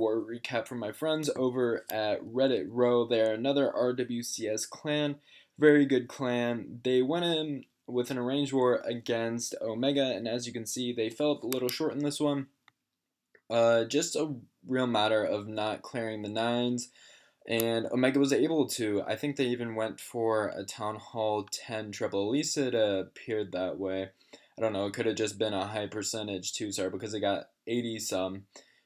war recap from my friends over at Reddit Row. They're another RWCS clan, very good clan. They went in with an arranged war against Omega, and as you can see, they fell up a little short in this one. Just a real matter of not clearing the nines, and Omega was able to. I think they even went for a Town Hall 10 triple. At least it appeared that way. I don't know, it could have just been a high percentage 2-star because they got 80 some,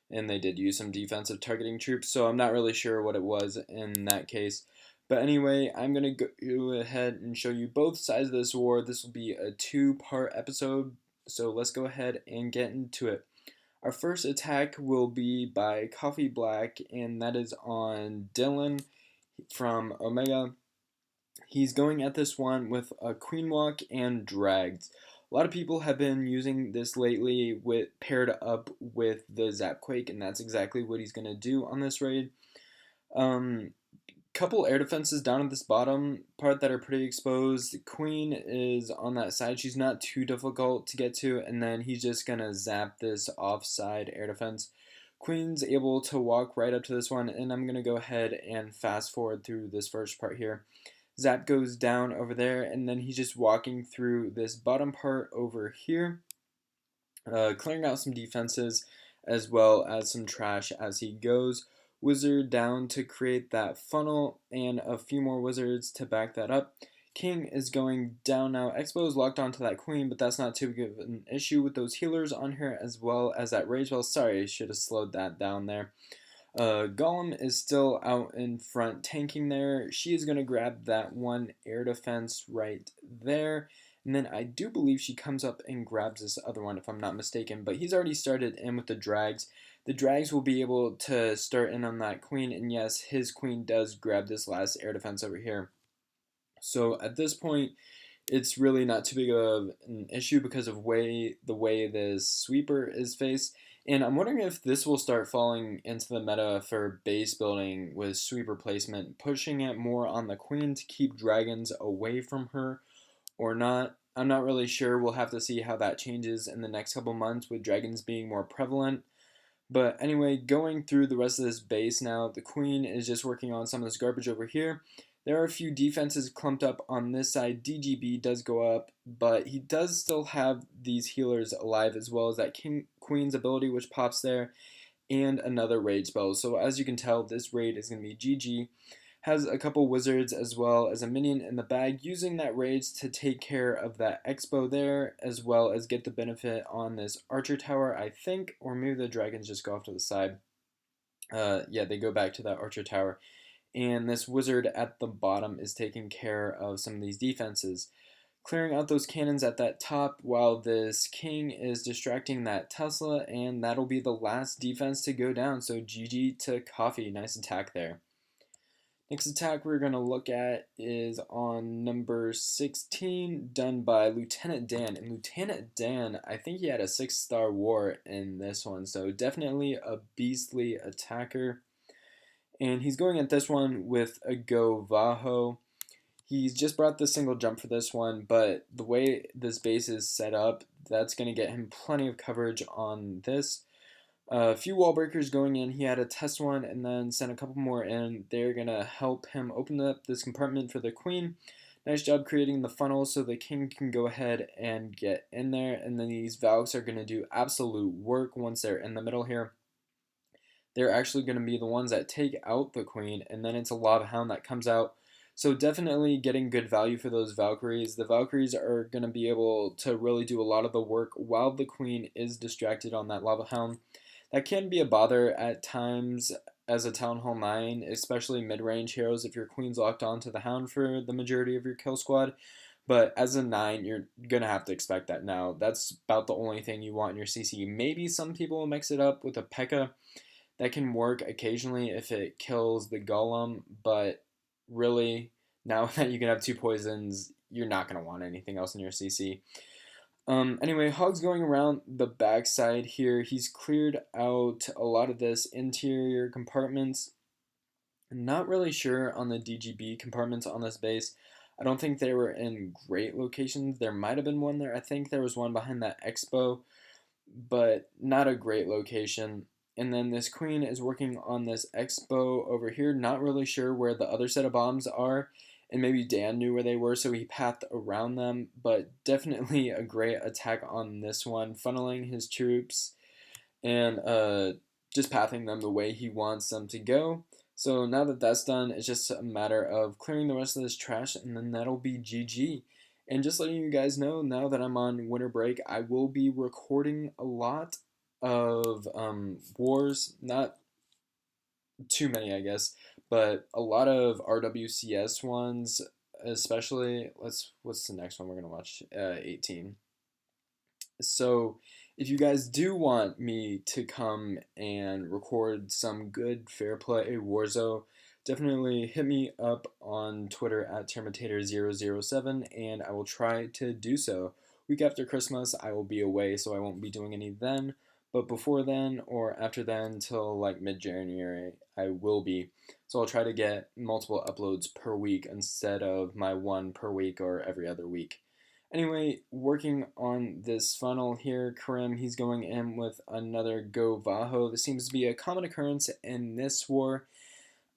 and they did use some defensive targeting troops, so I'm not really sure what it was in that case. But anyway, I'm going to go ahead and show you both sides of this war. This will be a two-part episode, so let's go ahead and get into it. Our first attack will be by Coffee Black, and that is on Dylan from Omega. He's going at this one with a Queen Walk and Dragged. A lot of people have been using this lately paired up with the Zapquake, and that's exactly what he's going to do on this raid. Couple air defenses down at this bottom part that are pretty exposed. The Queen is on that side. She's not too difficult to get to, and then he's just going to zap this offside air defense. Queen's able to walk right up to this one, and I'm going to go ahead and fast forward through this first part here. Zap goes down over there, and then he's just walking through this bottom part over here, clearing out some defenses as well as some trash as he goes. Wizard down to create that funnel, and a few more wizards to back that up. King is going down now. Expo is locked onto that queen, but that's not too big of an issue with those healers on her as well as that rage bell. Sorry, I should have slowed that down there. Golem is still out in front tanking there. She is going to grab that one air defense right there. And then I do believe she comes up and grabs this other one if I'm not mistaken. But he's already started in with the drags. The drags will be able to start in on that queen. And yes, his queen does grab this last air defense over here. So at this point, it's really not too big of an issue because of the way this sweeper is faced. And I'm wondering if this will start falling into the meta for base building with sweeper placement, pushing it more on the queen to keep dragons away from her or not. I'm not really sure. We'll have to see how that changes in the next couple months with dragons being more prevalent. But anyway, going through the rest of this base now, the queen is just working on some of this garbage over here. There are a few defenses clumped up on this side. DGB does go up, but he does still have these healers alive as well as that Queen's ability which pops there, and another raid spell. So as you can tell, this raid is going to be GG. Has a couple wizards as well as a minion in the bag, using that rage to take care of that expo there, as well as get the benefit on this archer tower, I think, or maybe the dragons just go off to the side. Yeah, they go back to that archer tower. And this wizard at the bottom is taking care of some of these defenses, clearing out those cannons at that top while this king is distracting that Tesla, and that'll be the last defense to go down. So GG to Coffee. Nice attack there. Next attack we're going to look at is on number 16, done by Lieutenant Dan. And Lieutenant Dan, I think he had a 6-star war in this one, so definitely a beastly attacker. And he's going at this one with a Go Vaho. He's just brought the single jump for this one, but the way this base is set up, that's going to get him plenty of coverage on this. A few wall breakers going in. He had a test one and then sent a couple more in. They're going to help him open up this compartment for the queen. Nice job creating the funnel so the king can go ahead and get in there. And then these Valks are going to do absolute work once they're in the middle here. They're actually going to be the ones that take out the queen, and then it's a Lava Hound that comes out. So definitely getting good value for those Valkyries. The Valkyries are going to be able to really do a lot of the work while the queen is distracted on that Lava Hound. That can be a bother at times as a Town Hall 9, especially mid-range heroes if your queen's locked onto the Hound for the majority of your kill squad. But as a 9, you're going to have to expect that now. That's about the only thing you want in your CC. Maybe some people will mix it up with a P.E.K.K.A. That can work occasionally if it kills the golem, but really, now that you can have 2 poisons, you're not going to want anything else in your CC. Anyway, Hog's going around the backside here. He's cleared out a lot of this interior compartments. I'm not really sure on the DGB compartments on this base. I don't think they were in great locations. There might have been one there. I think there was one behind that expo, but not a great location. And then this queen is working on this expo over here. Not really sure where the other set of bombs are. And maybe Dan knew where they were, so he pathed around them. But definitely a great attack on this one. Funneling his troops and just pathing them the way he wants them to go. So now that that's done, it's just a matter of clearing the rest of this trash, and then that'll be GG. And just letting you guys know, now that I'm on winter break, I will be recording a lot of wars. Not too many, I guess, but a lot of RWCS ones, especially. What's the next one we're gonna watch? 18. So, if you guys do want me to come and record some good fair play Warzone, definitely hit me up on Twitter at Terminator007 and I will try to do so. Week after Christmas, I will be away, so I won't be doing any then. But before then or after then, till like mid January, I will be. So I'll try to get multiple uploads per week instead of my one per week or every other week. Anyway, working on this funnel here, Karim, he's going in with another Go Vaho. This seems to be a common occurrence in this war.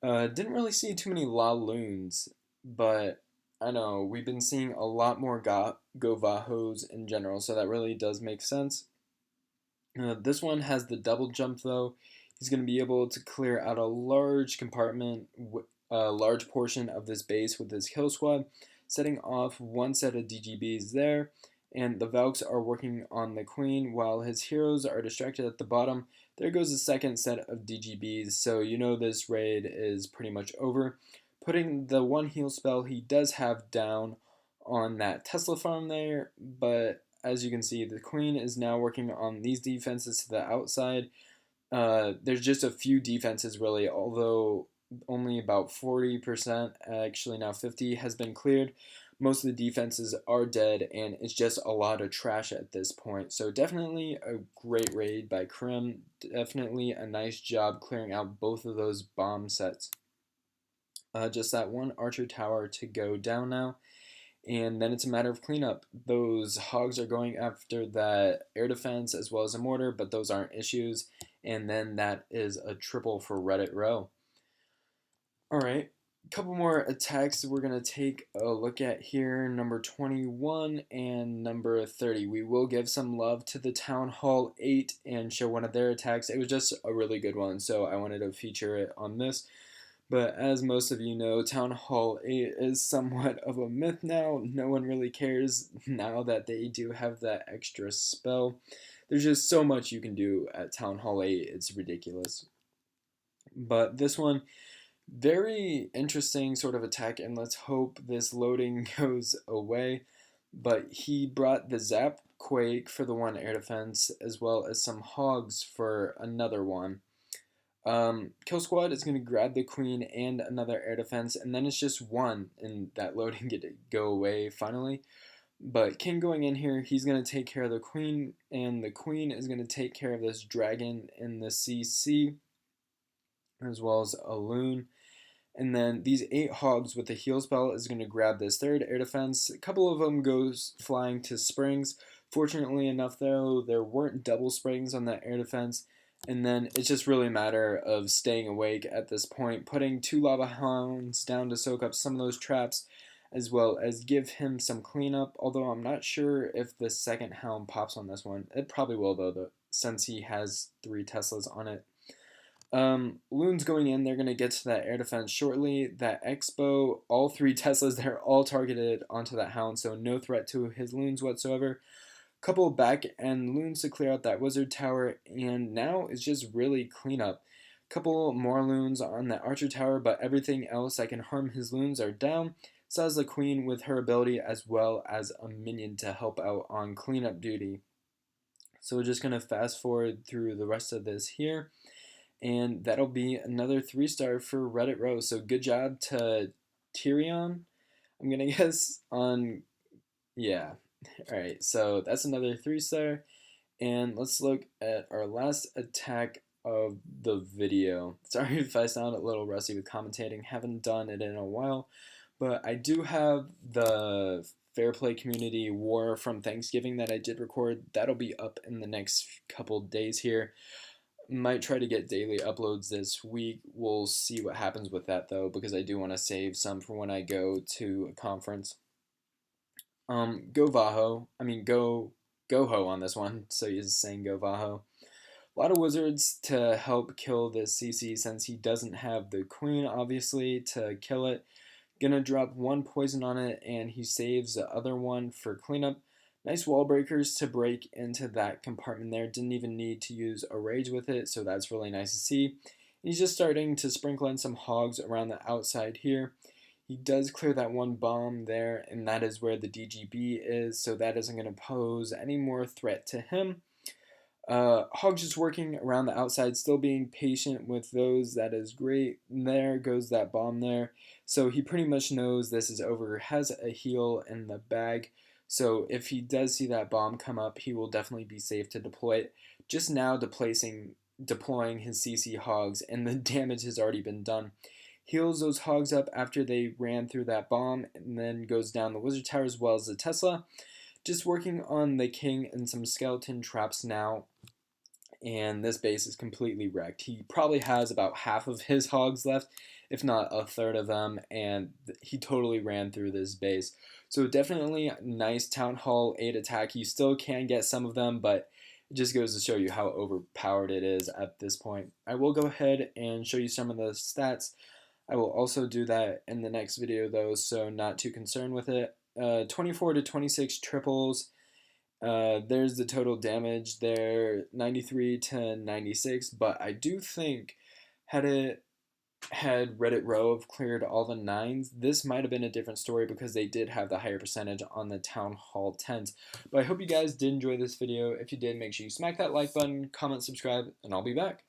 Didn't really see too many La Loons, but I know we've been seeing a lot more Go Vahos in general, so that really does make sense. This one has the double jump though. He's going to be able to clear out a large compartment, a large portion of this base with his kill squad, setting off one set of DGBs there. And the Valks are working on the Queen while his heroes are distracted at the bottom. There goes the second set of DGBs, so you know this raid is pretty much over. Putting the one heal spell he does have down on that Tesla farm there, but as you can see, the Queen is now working on these defenses to the outside. There's just a few defenses really, although only about 40%, actually now 50, has been cleared. Most of the defenses are dead, and it's just a lot of trash at this point. So definitely a great raid by Krim. Definitely a nice job clearing out both of those bomb sets. Just that one archer tower to go down now. And then it's a matter of cleanup. Those hogs are going after that air defense as well as a mortar, but those aren't issues. And then that is a triple for Reddit row. Alright, a couple more attacks we're going to take a look at here. Number 21 and number 30. We will give some love to the Town Hall 8 and show one of their attacks. It was just a really good one, so I wanted to feature it on this. But as most of you know, Town Hall 8 is somewhat of a myth now. No one really cares now that they do have that extra spell. There's just so much you can do at Town Hall 8, it's ridiculous. But this one, very interesting sort of attack, and let's hope this loading goes away. But he brought the Zap Quake for the one air defense, as well as some Hogs for another one. Kill Squad is going to grab the Queen and another air defense, and then it's just one, and that loading get to go away finally. But King going in here, he's going to take care of the Queen, and the Queen is going to take care of this Dragon in the CC, as well as a Loon. And then these 8 Hogs with the heal spell is going to grab this third air defense. A couple of them goes flying to Springs. Fortunately enough, though, there weren't double Springs on that air defense. And then it's just really a matter of staying awake at this point, putting 2 Lava Hounds down to soak up some of those traps, as well as give him some cleanup, although I'm not sure if the second Hound pops on this one. It probably will, though, since he has 3 Teslas on it. Loon's going in, they're going to get to that air defense shortly. That Expo, all 3 Teslas, they're all targeted onto that Hound, so no threat to his Loons whatsoever. Couple back end Loons to clear out that Wizard Tower, and now it's just really cleanup. Couple more Loons on that Archer Tower, but everything else that can harm his Loons are down. So has the Queen with her ability as well as a minion to help out on cleanup duty. So we're just going to fast forward through the rest of this here. And that'll be another 3-star for Reddit Row. So good job to Tyrion, I'm going to guess, on, yeah. Alright, so that's another 3-star. And let's look at our last attack of the video. Sorry if I sound a little rusty with commentating. Haven't done it in a while. But I do have the Fair Play Community War from Thanksgiving that I did record. That'll be up in the next couple days here. Might try to get daily uploads this week. We'll see what happens with that though, because I do want to save some for when I go to a conference. Go Vaho. I mean, go ho on this one. So he's saying go Vaho. A lot of wizards to help kill this CC since he doesn't have the queen, obviously, to kill it. Gonna drop one poison on it, and he saves the other one for cleanup. Nice wall breakers to break into that compartment there. Didn't even need to use a rage with it, so that's really nice to see. He's just starting to sprinkle in some hogs around the outside here. He does clear that one bomb there, and that is where the DGB is, so that isn't going to pose any more threat to him. Hog's just working around the outside, still being patient with those. That is great. And there goes that bomb there. So he pretty much knows this is over. Has a heal in the bag. So if he does see that bomb come up, he will definitely be safe to deploy it. Just now deploying his CC hogs, and the damage has already been done. Heals those hogs up after they ran through that bomb, and then goes down the wizard tower as well as the Tesla. Just working on the king and some skeleton traps now, and this base is completely wrecked. He probably has about half of his hogs left, if not a third of them, and he totally ran through this base. So definitely nice Town Hall 8 attack. You still can get some of them, but it just goes to show you how overpowered it is at this point. I will go ahead and show you some of the stats. I will also do that in the next video though, so not too concerned with it. 24 to 26 triples. There's the total damage there, 93 to 96, but I do think had Reddit Rove cleared all the 9s, this might have been a different story because they did have the higher percentage on the Town Hall 10s. But I hope you guys did enjoy this video. If you did, make sure you smack that like button, comment, subscribe, and I'll be back.